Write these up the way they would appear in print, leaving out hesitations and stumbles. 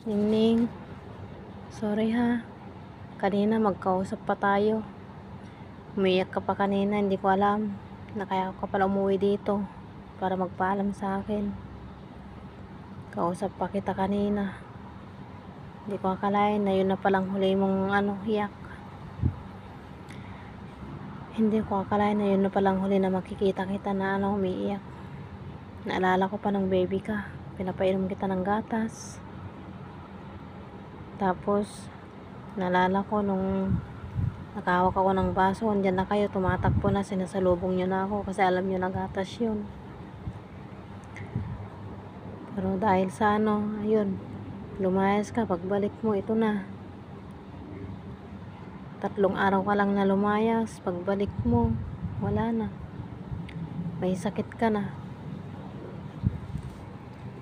Ningning, sorry ha. Kanina magkausap pa tayo. Umiyak ka pa kanina, hindi ko alam na kaya ka pala umuwi dito para magpaalam sa akin. Kausap pa kita kanina. Hindi ko akalain na yun na palang huli mong hiyak. Hindi ko akalain na yun na palang huli na makikita kita na umiiyak. Naalala ko pa nung baby ka. Pinapainom kita ng gatas. Tapos, naalala ko nung nakahawak ako ng baso, andyan na kayo, tumatakbo na, sinasalubong nyo na ako kasi alam nyo na gatas yun. Pero dahil sa ayun, lumayas ka, pagbalik mo, ito na. 3 araw ka lang na lumayas, pagbalik mo, wala na. May sakit ka na.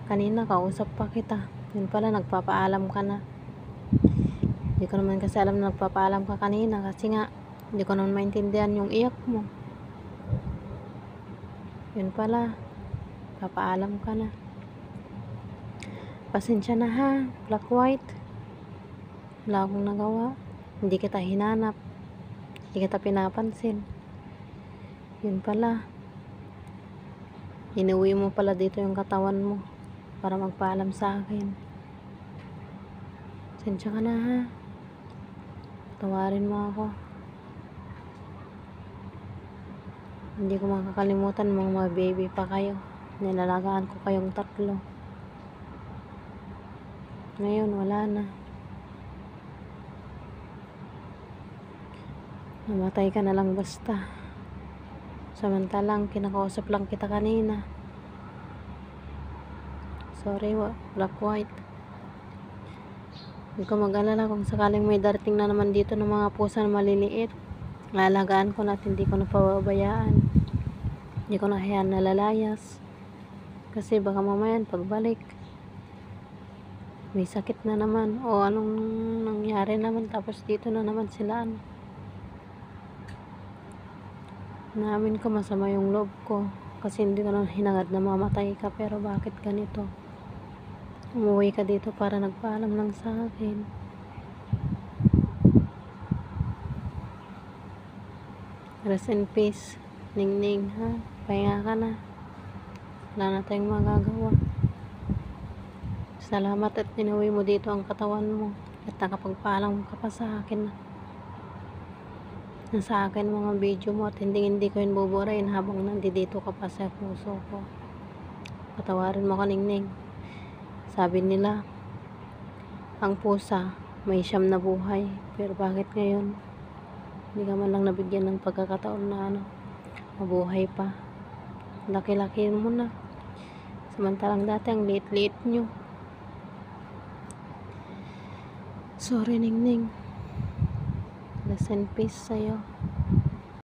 Kanina, kausap pa kita. Yun pala, nagpapaalam ka na. Hindi ko naman kasi alam na nagpapaalam ka kanina kasi nga hindi ko naman maintindihan yung iyak mo. Yun pala, papaalam ka na. Pasensya na ha, black white. Wala akong nagawa. Hindi kita hinanap. Hindi kita pinapansin. Yun pala, inuwi mo pala dito yung katawan mo para magpaalam sa akin. Pasensya ka na ha. Tawarin mo ako. Hindi ko makakalimutan mga baby pa kayo. Nilalagaan ko kayong 3. Ngayon wala na. Namatay ka na lang basta. Samantalang kinakausap lang kita kanina. Sorry, black white. Huwag ka mag-alala kung sakaling may darating na naman dito ng mga pusa na maliliit. Alagaan ko na at hindi ko na pababayaan. Hindi ko na hayaan na lalayas. Kasi baka mamayan pagbalik, may sakit na naman o anong nangyari naman tapos dito na naman sila. Naamin ko masama yung loob ko kasi hindi ko na hinangad na mamatay ka, pero bakit ganito? Umuwi ka dito para nagpaalam lang sa akin. Rest in peace, Ningning ha. Pahinga ka na. Wala na tayong magagawa. Salamat at inuwi mo dito ang katawan mo at nakapagpaalam ka pa sa akin. Sa akin mga video mo at hindi ko yun buburain habang nandito ka pa sa puso ko. Patawarin mo ka, Ningning. Sabi nila, ang pusa may 9 na buhay, pero bakit ngayon hindi ka man lang nabigyan ng pagkakataon na mabuhay pa? Laki-laki mo na, samantalang dati ang liit-liit nyo. Sorry, Ningning. Rest in peace sa'yo.